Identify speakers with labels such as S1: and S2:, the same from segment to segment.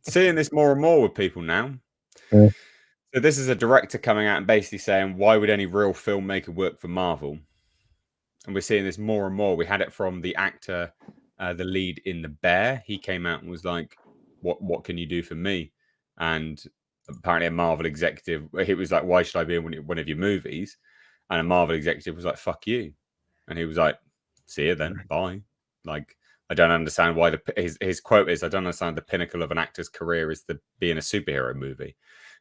S1: Seeing this more and more with people now.
S2: Yeah.
S1: So this is a director coming out and basically saying, why would any real filmmaker work for Marvel? And we're seeing this more and more. We had it from the actor, the lead in The Bear. He came out and was like, what can you do for me? And apparently a Marvel executive, he was like, why should I be in one of your movies? And a Marvel executive was like, fuck you. And he was like, see you then, bye. Like, I don't understand why his quote is, I don't understand the pinnacle of an actor's career is to be in a superhero movie.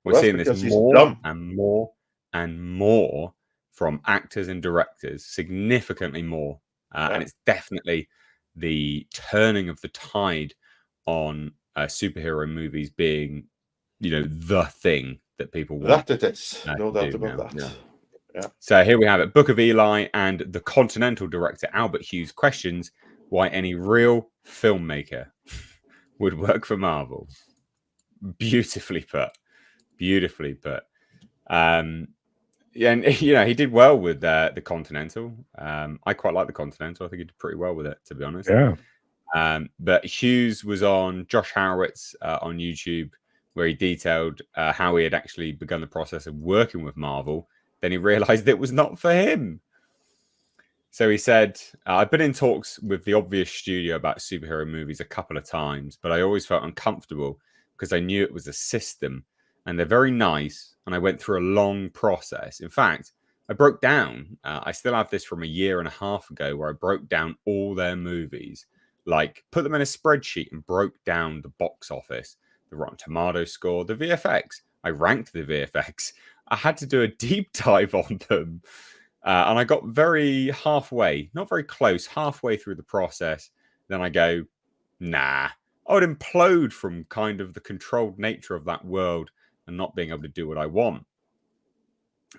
S1: We're seeing this more and more and more from actors and directors, significantly more. And it's definitely the turning of the tide on superhero movies being, the thing that people want.
S3: That it is. No doubt about that.
S1: Yeah. So here we have it. Book of Eli and the Continental director Albert Hughes questions why any real filmmaker would work for Marvel. Beautifully put. Beautifully put. And he did well with the Continental. I quite like the Continental. I think he did pretty well with it, to be honest.
S2: Yeah.
S1: But Hughes was on Josh Horowitz on YouTube, where he detailed how he had actually begun the process of working with Marvel. Then he realized it was not for him. So he said, I've been in talks with the obvious studio about superhero movies a couple of times, but I always felt uncomfortable because I knew it was a system and they're very nice. And I went through a long process. In fact, I broke down. I still have this from a year and a half ago where I broke down all their movies, like put them in a spreadsheet and broke down the box office, the Rotten Tomatoes score, the VFX. I ranked the VFX. I had to do a deep dive on them. And I got halfway, not very close, halfway through the process. Then I go, nah, I would implode from kind of the controlled nature of that world and not being able to do what I want.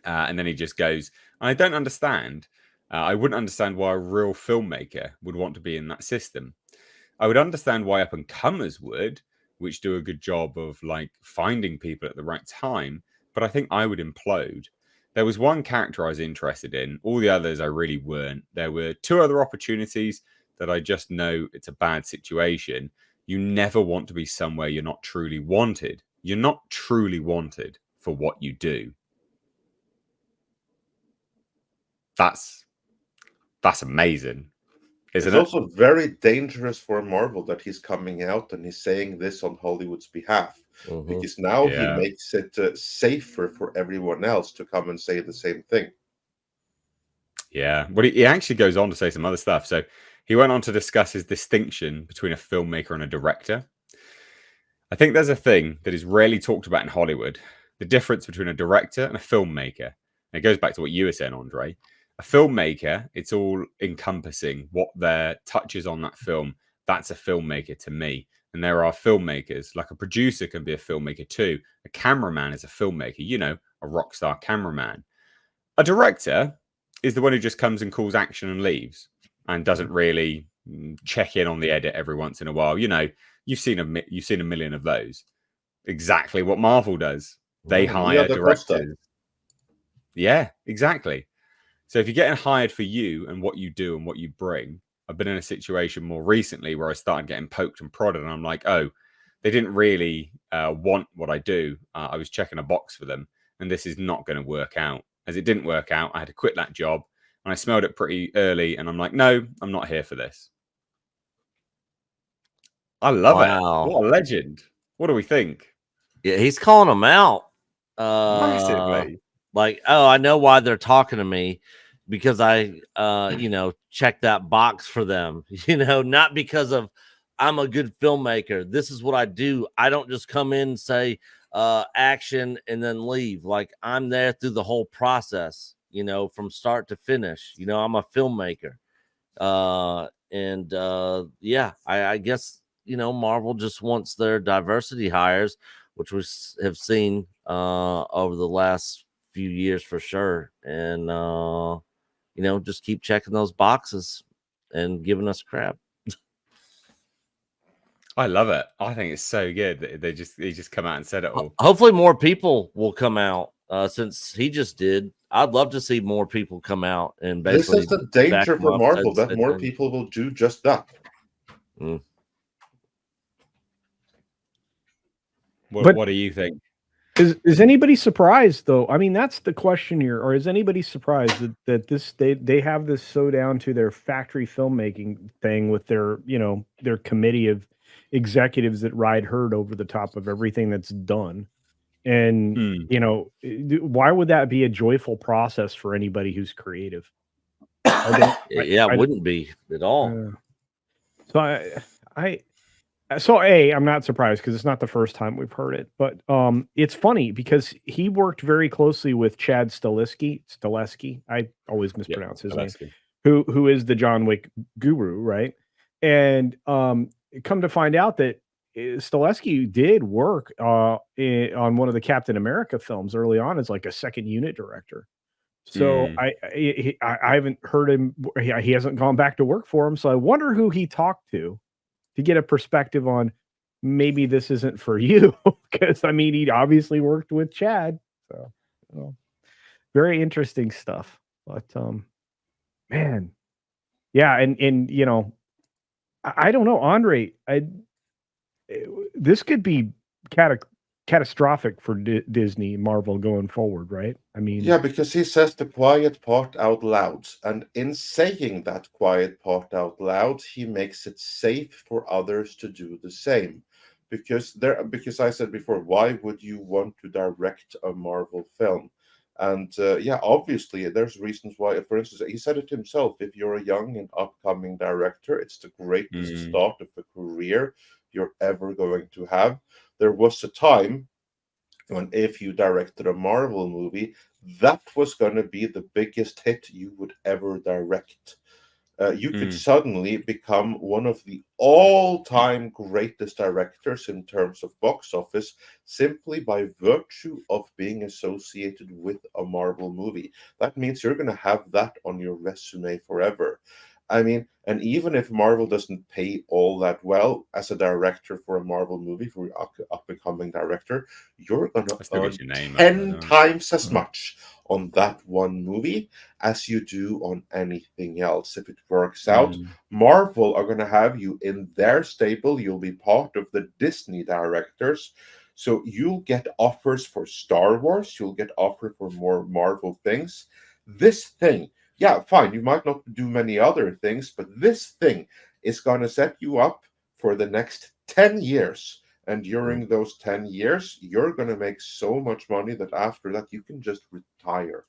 S1: And then he just goes, I don't understand. I wouldn't understand why a real filmmaker would want to be in that system. I would understand why up-and-comers would, which do a good job of like finding people at the right time. But I think I would implode. There was one character I was interested in. All the others I really weren't. There were two other opportunities that I just know it's a bad situation. You never want to be somewhere you're not truly wanted. You're not truly wanted for what you do. That's amazing.
S3: It's also very dangerous for Marvel that he's coming out and he's saying this on Hollywood's behalf. Because now he makes it safer for everyone else to come and say the same thing.
S1: Yeah. Well, he actually goes on to say some other stuff. So he went on to discuss his distinction between a filmmaker and a director. I think there's a thing that is rarely talked about in Hollywood, the difference between a director and a filmmaker. And it goes back to what you were saying, Andre. A filmmaker, it's all encompassing what their touches on that film. That's a filmmaker to me. And there are filmmakers, like a producer can be a filmmaker too. A cameraman is a filmmaker, a rock star cameraman. A director is the one who just comes and calls action and leaves and doesn't really check in on the edit every once in a while. You've seen a million of those. Exactly what Marvel does. They hire directors. Yeah, exactly. So if you're getting hired for you and what you do and what you bring, I've been in a situation more recently where I started getting poked and prodded and I'm like, oh, they didn't really want what I do. I was checking a box for them and this is not going to work out. As it didn't work out, I had to quit that job and I smelled it pretty early and I'm like, no, I'm not here for this. I love it. What a legend. What do we think?
S4: Yeah, he's calling them out.
S1: Massively.
S4: Like, oh, I know why they're talking to me because I, checked that box for them, not because of I'm a good filmmaker. This is what I do. I don't just come in and say action and then leave. Like I'm there through the whole process, from start to finish. I'm a filmmaker. I guess, Marvel just wants their diversity hires, which we have seen over the last few years for sure. And, just keep checking those boxes and giving us crap.
S1: I love it. I think it's so good that they just come out and said it all.
S4: Hopefully more people will come out since he just did. I'd love to see more people come out and
S3: This
S4: basically
S3: is the
S4: back
S3: danger
S4: him
S3: for
S4: up.
S3: Marvel, that more people will do just that.
S1: What do you think?
S2: Is anybody surprised though? I mean, that's the question here. Or is anybody surprised that this they have this so down to their factory filmmaking thing with their, you know, their committee of executives that ride herd over the top of everything that's done? And you know, why would that be a joyful process for anybody who's creative?
S4: It wouldn't be at all.
S2: So I'm not surprised because it's not the first time we've heard it, but it's funny because he worked very closely with Chad Stileski. I always mispronounce his name. Who is the John Wick guru, right? And come to find out that Stileski did work on one of the Captain America films early on as like a second unit director. So I haven't heard him. He hasn't gone back to work for him. So I wonder who he talked to get a perspective on maybe this isn't for you, because I mean, he obviously worked with Chad. So, you know, very interesting stuff. But man, yeah, and you know, I don't know, Andre. This could be catastrophic for Disney, Marvel going forward, right? I mean,
S3: yeah, because he says the quiet part out loud, and in saying that quiet part out loud, he makes it safe for others to do the same. Because I said before, why would you want to direct a Marvel film? And yeah, obviously there's reasons why. For instance, he said it himself: if you're a young and upcoming director, it's the greatest start of a career you're ever going to have. There was a time when, if you directed a Marvel movie, that was going to be the biggest hit you would ever direct. You could suddenly become one of the all-time greatest directors in terms of box office simply by virtue of being associated with a Marvel movie. That means you're going to have that on your resume forever. I mean, and even if Marvel doesn't pay all that well as a director for a Marvel movie, for an up-and-coming director, you're going to earn 10 times as much on that one movie as you do on anything else. If it works out, Marvel are going to have you in their stable. You'll be part of the Disney directors. So you'll get offers for Star Wars. You'll get offers for more Marvel things. This thing, yeah, fine, you might not do many other things, but this thing is going to set you up for the next 10 years. And during those 10 years, you're going to make so much money that after that, you can just retire.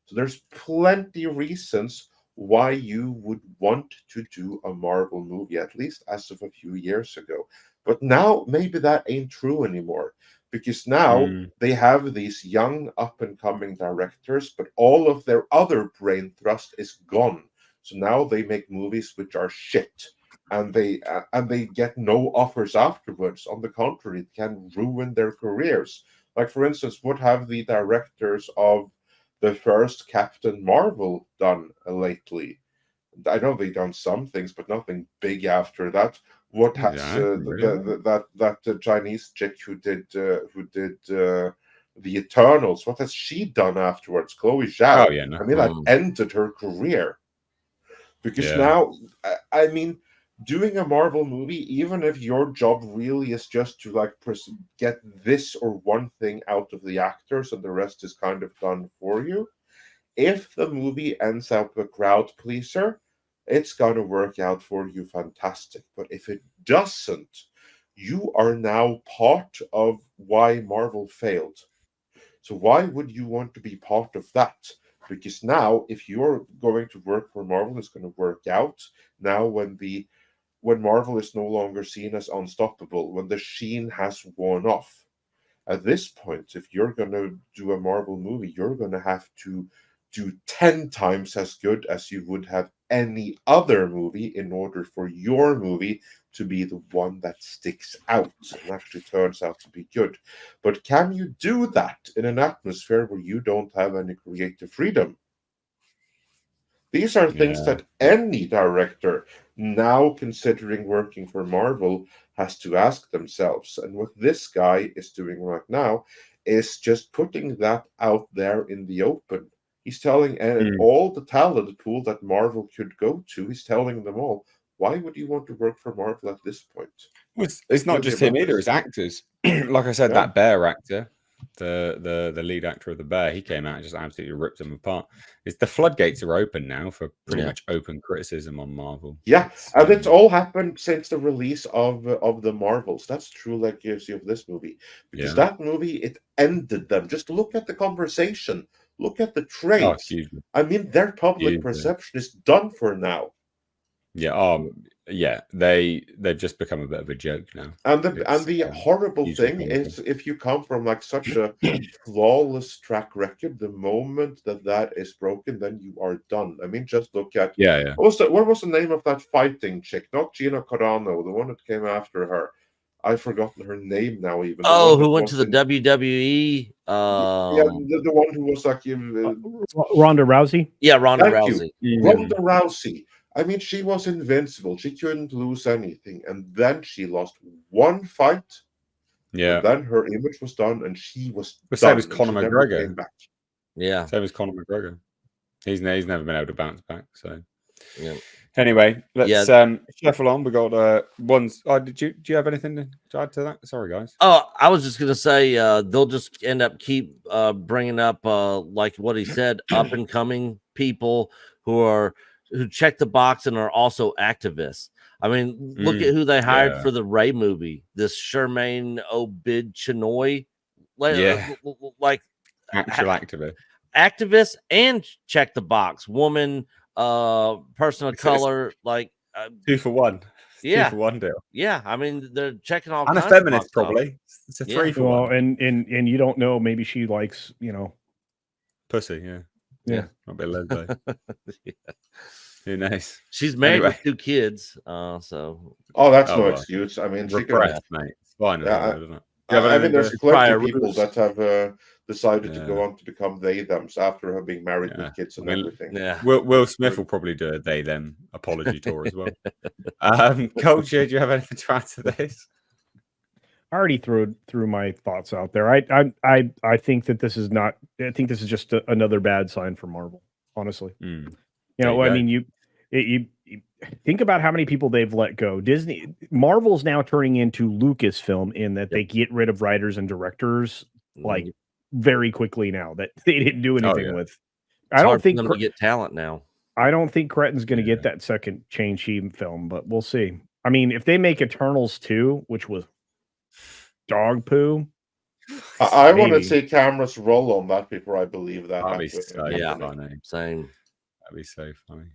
S3: So there's plenty of reasons why you would want to do a Marvel movie, at least as of a few years ago. But now, maybe that ain't true anymore. Because now they have these young up-and-coming directors, but all of their other brain thrust is gone. So now they make movies which are shit, and they get no offers afterwards. On the contrary, it can ruin their careers. Like, for instance, what have the directors of the first Captain Marvel done lately? I know they've done some things, but nothing big after that. What has that Chinese chick who did the Eternals? What has she done afterwards? Chloe Zhao.
S1: Oh, yeah, no.
S3: I mean, that ended her career. Because now, I mean, doing a Marvel movie, even if your job really is just to like get this or one thing out of the actors and the rest is kind of done for you, if the movie ends up a crowd pleaser, it's going to work out for you fantastic. But if it doesn't, you are now part of why Marvel failed. So why would you want to be part of that? Because now, if you're going to work for Marvel, it's going to work out. Now, when Marvel is no longer seen as unstoppable, when the sheen has worn off, at this point, if you're going to do a Marvel movie, you're going to have to do 10 times as good as you would have any other movie in order for your movie to be the one that sticks out and actually turns out to be good. But can you do that in an atmosphere where you don't have any creative freedom? These are things that any director now considering working for Marvel has to ask themselves. And what this guy is doing right now is just putting that out there in the open. He's telling all the talent pool that Marvel could go to, he's telling them all, why would you want to work for Marvel at this point?
S1: Well, it's not just him either, it's actors. Like I said, that Bear actor, the lead actor of the Bear, he came out and just absolutely ripped them apart. It's the floodgates are open now for pretty much open criticism on Marvel.
S3: Yeah, and it's all happened since the release of the Marvels. That's true legacy of this movie, because that movie, it ended them. Just look at the conversation, look at the trades. I mean, their public perception is done for now.
S1: Yeah, yeah, they've just become a bit of a joke now.
S3: And the horrible thing is, if you come from like such a flawless track record, the moment that is broken, then you are done. I mean, just look at what was the name of that fighting chick? Not Gina Carano, the one that came after her. I've forgotten her name now. Even
S4: who went to the WWE?
S3: The one who was like
S2: Ronda Rousey.
S4: Yeah, Ronda Rousey.
S3: Ronda Rousey. I mean, she was invincible. She couldn't lose anything. And then she lost one fight.
S1: Yeah.
S3: And then her image was done, and she was
S1: done. Same as Conor McGregor.
S4: Yeah.
S1: Same as Conor McGregor. He's never been able to bounce back. So, anyway, let's shuffle on. We got ones. Do you have anything to add to that? Sorry, guys.
S4: Oh, I was just gonna say they'll just end up keep bringing up like what he said, up and coming people who check the box and are also activists. I mean, look at who they hired for the Ray movie. This Shermaine Obid-Chinoy, like
S1: actual
S4: activist and check the box woman, person of color, like
S1: 2 for 1.
S4: Yeah,
S1: 2 for 1 deal.
S4: Yeah, I mean they're checking all
S1: and
S4: kinds
S1: a feminist
S4: of
S1: probably. It's a 3 for 1.
S2: And you don't know, maybe she likes
S1: pussy. Yeah, a bit lesbo. Who knows?
S4: She's married with 2 kids, so.
S3: Oh, that's no excuse. I mean,
S1: repressed, mate. It's fine, isn't it?
S3: I mean, there's plenty of people that have decided to go on to become they-thems after having married with kids and everything.
S4: Yeah.
S1: Will Smith will probably do a they-them apology tour as well. Culture, do you have anything to add to this?
S2: I already threw my thoughts out there. I think that this is not. I think this is just another bad sign for Marvel. Honestly, I mean, you think about how many people they've let go. Marvel's now turning into Lucasfilm in that they get rid of writers and directors like very quickly now that they didn't do anything with. I don't think
S4: them to get talent now.
S2: I don't think Cretton's going to get that second Shang-Chi film, but we'll see. I mean, if they make Eternals 2, which was dog poo,
S3: I want to see cameras roll on that before I believe that.
S1: That'd be so funny.
S4: Same.
S1: That'd be so funny.